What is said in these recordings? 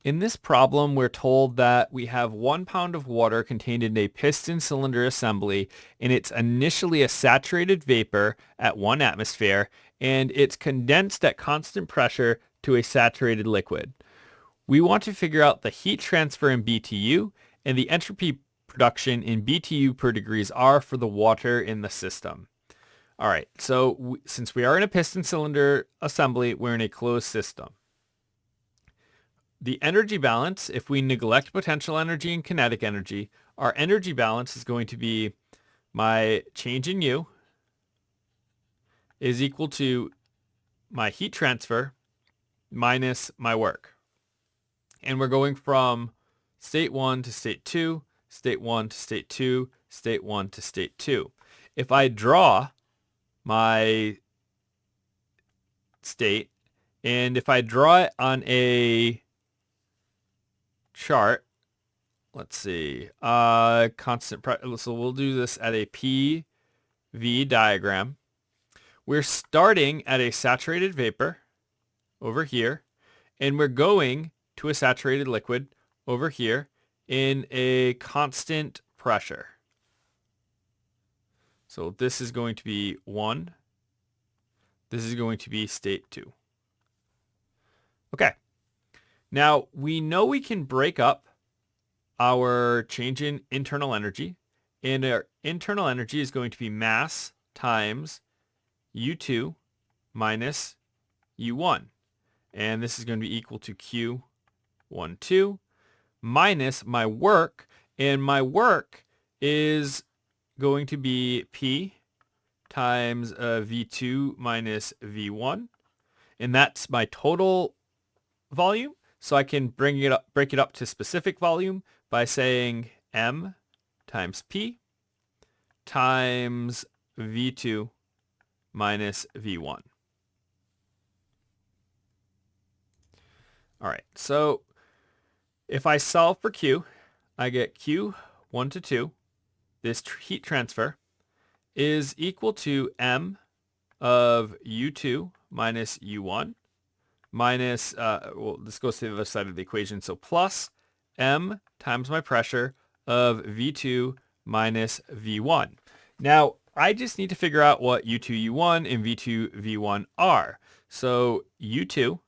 In this problem, we're told that we have 1 pound of water contained in a piston cylinder assembly, and it's initially a saturated vapor at 1 atmosphere, and it's condensed at constant pressure to a saturated liquid. We want to figure out the heat transfer in BTU and the entropy production in BTU per degrees R for the water in the system. All right, so since we are in a piston cylinder assembly, we're in a closed system. The energy balance, if we neglect potential energy and kinetic energy, our energy balance is going to be my change in U is equal to my heat transfer minus my work. And we're going from state 1 to state 2, state 1 to state 2, state 1 to state 2. If I draw my state, and if I draw it on a chart, let's see, constant pressure. So we'll do this at a PV diagram. We're starting at a saturated vapor over here, and we're going to a saturated liquid over here in a constant pressure. So this is going to be 1. This is going to be state 2. Okay. Now, we know we can break up our change in internal energy, and our internal energy is going to be mass times U2 minus U1. And this is going to be equal to Q12 minus my work, and my work is going to be P times V2 minus V1, and that's my total volume. So I can break it up to specific volume by saying M times P times V2 minus V1. All right, so if I solve for Q, I get Q1 to 2. This heat transfer is equal to M of U2 minus U1 minus, well, this goes to the other side of the equation, so plus M times my pressure of V2 minus V1. Now, I just need to figure out what U2 U1 and V2 V1 are. So U2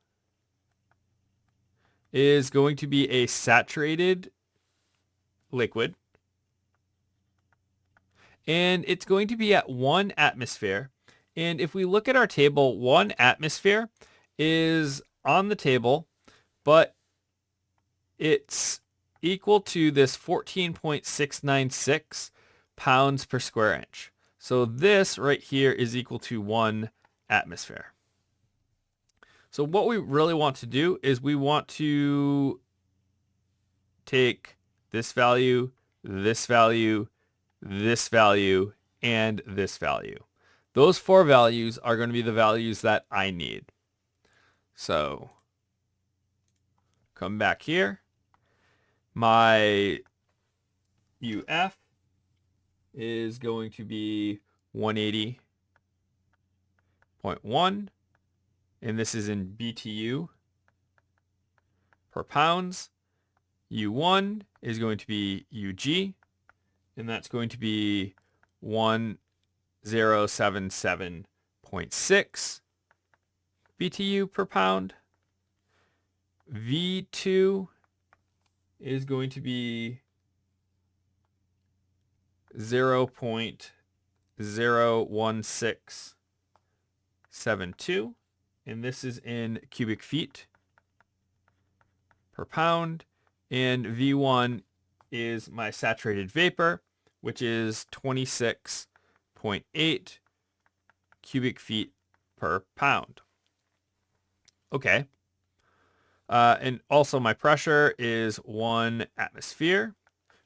is going to be a saturated liquid, and it's going to be at 1 atmosphere. And if we look at our table, 1 atmosphere is on the table, but it's equal to this 14.696 pounds per square inch. So this right here is equal to 1 atmosphere. So what we really want to do is we want to take this value, this value, this value, and this value. Those 4 values are going to be the values that I need. So come back here. My UF is going to be 180.1, and this is in BTU per pounds. U1 is going to be UG, and that's going to be 1077.6 BTU per pound. V2 is going to be 0.01672, and this is in cubic feet per pound. And V1 is my saturated vapor, which is 26.8 cubic feet per pound. Okay. And also my pressure is 1 atmosphere,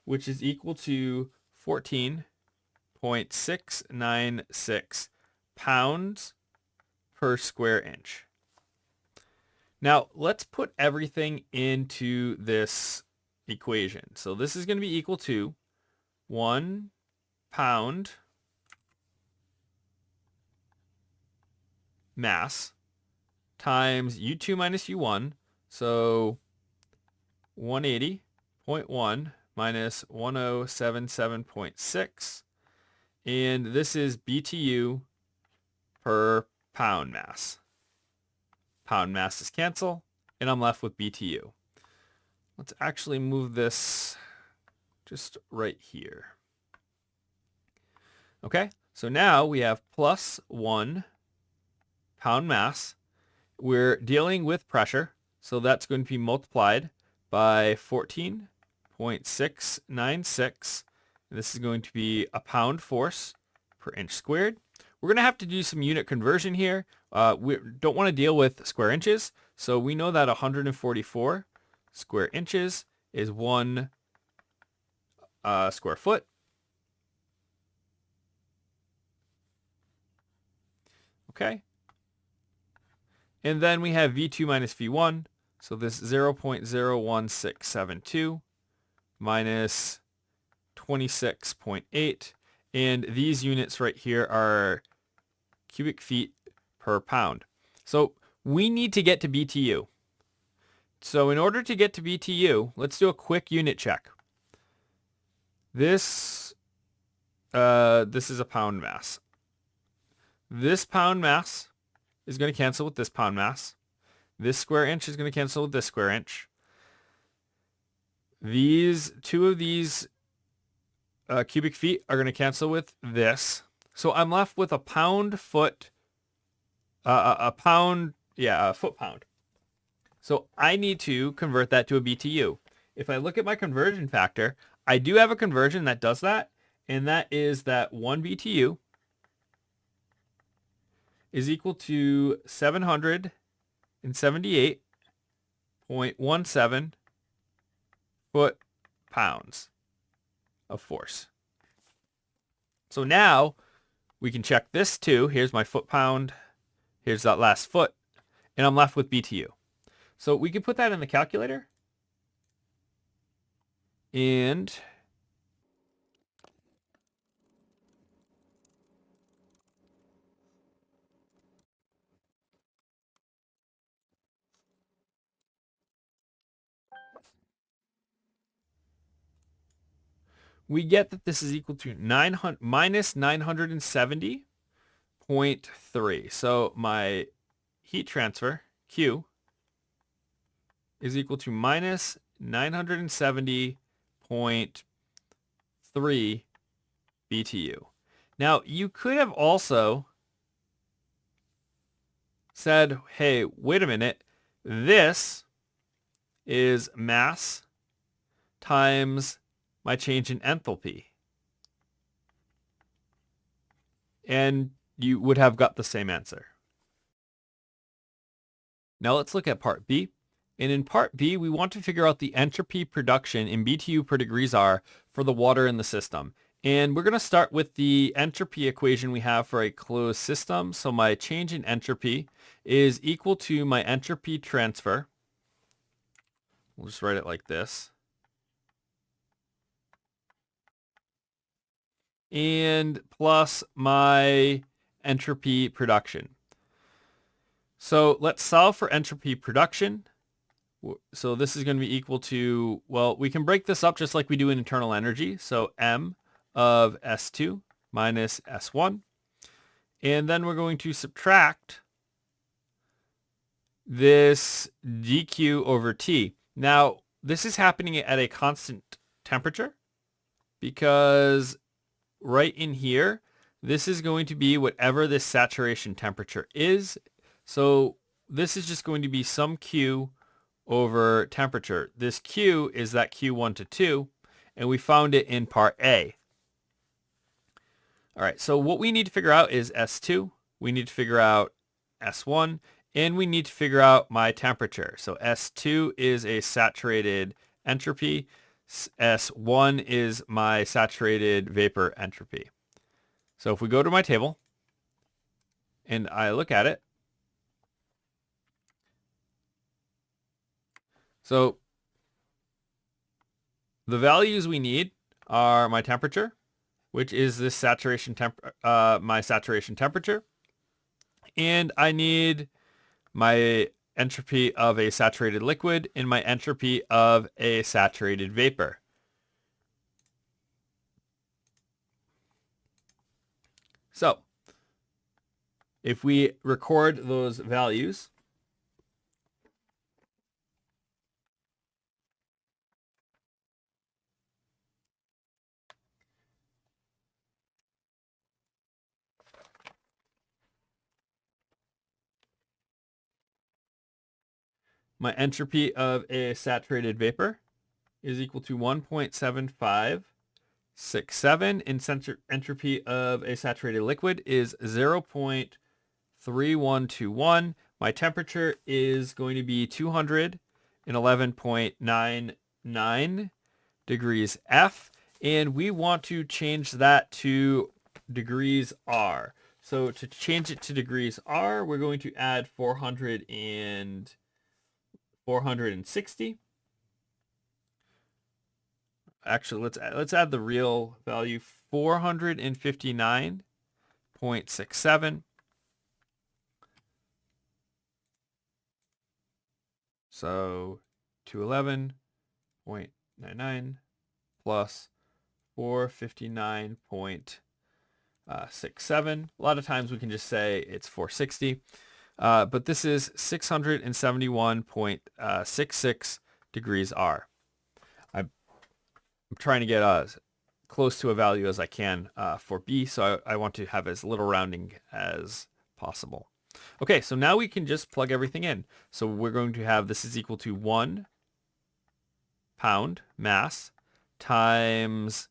which is equal to 14.696 pounds per square inch. Now, let's put everything into this equation. So this is going to be equal to 1 pound mass times U2 minus U1. So 180.1 minus 1077.6. And this is BTU per pound mass. Pound masses cancel, and I'm left with BTU. Let's actually move this just right here. Okay, so now we have plus 1 pound mass. We're dealing with pressure, so that's going to be multiplied by 14.696. This is going to be a pound force per inch squared. We're going to have to do some unit conversion here. We don't want to deal with square inches, so we know that 144 square inches is 1 square foot. Okay. And then we have V2 minus V1. So this 0.01672 minus 26.8. And these units right here are cubic feet per pound. So we need to get to BTU. So in order to get to BTU, let's do a quick unit check. This is a pound mass. This pound mass is going to cancel with this pound mass. This square inch is going to cancel with this square inch. Two of these cubic feet are going to cancel with this. So I'm left with a pound foot, a foot pound. So I need to convert that to a BTU. If I look at my conversion factor, I do have a conversion that does that, and that is that 1 BTU is equal to 778.17 foot-pounds of force. So now we can check this too. Here's my foot-pound. Here's that last foot. And I'm left with BTU. So we can put that in the calculator. And we get that this is equal to minus 970.3. So my heat transfer, Q, is equal to minus 970.3 BTU. Now, you could have also said, hey, wait a minute, this is mass times my change in enthalpy. And you would have got the same answer. Now let's look at part B. And in part B, we want to figure out the entropy production in BTU per degrees R for the water in the system. And we're going to start with the entropy equation we have for a closed system. So my change in entropy is equal to my entropy transfer. We'll just write it like this. And plus my entropy production. So let's solve for entropy production. So this is going to be equal to, well, we can break this up just like we do in internal energy. So M of S2 minus S1. And then we're going to subtract this dq over T. Now, this is happening at a constant temperature because right in here, this is going to be whatever this saturation temperature is. So this is just going to be some Q over temperature. This Q is that Q1 to 2, and we found it in part A. All right, so what we need to figure out is S2, we need to figure out S1, and we need to figure out my temperature. So S2 is a saturated entropy, S1 is my saturated vapor entropy. So if we go to my table and I look at it, so the values we need are my temperature, which is this my saturation temperature, and I need my entropy of a saturated liquid and my entropy of a saturated vapor. So if we record those values, my entropy of a saturated vapor is equal to 1.7567, and entropy of a saturated liquid is 0.3121. My temperature is going to be 211.99 degrees F, and we want to change that to degrees R. So to change it to degrees R, we're going to add 460. Actually, let's add the real value, 459.67. So 211.99 plus 459.67. A lot of times we can just say it's 460. But this is 671.66 degrees R. I'm trying to get as close to a value as I can for B, so I want to have as little rounding as possible. Okay, so now we can just plug everything in. So we're going to have this is equal to 1 pound mass times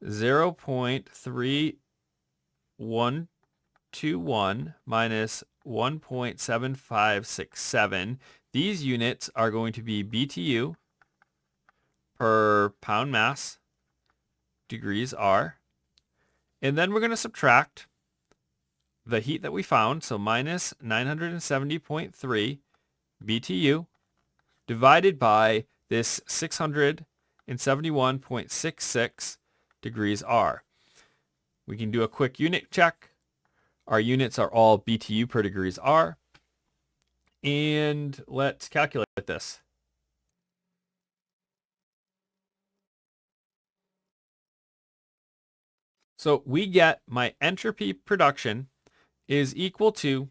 0.3121 minus 1.7567. These units are going to be BTU per pound mass degrees R. And then we're going to subtract the heat that we found, so minus 970.3 BTU divided by this 671.66 degrees R. We can do a quick unit check. Our units are all BTU per degrees R. And let's calculate this. So we get my entropy production is equal to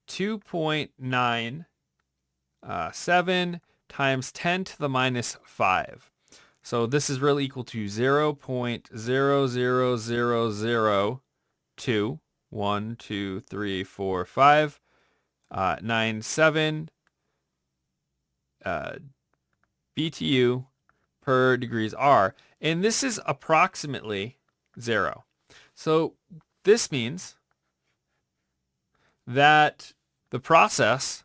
2.97 times 10 to the minus 5. So this is really equal to 0.00002, 1, 2, 3, 4, 5, 97 BTU per degrees R. And this is approximately 0. So this means that the process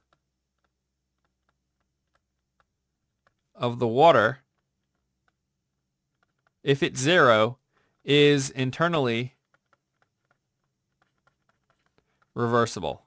of the water, if it's 0, is internally reversible.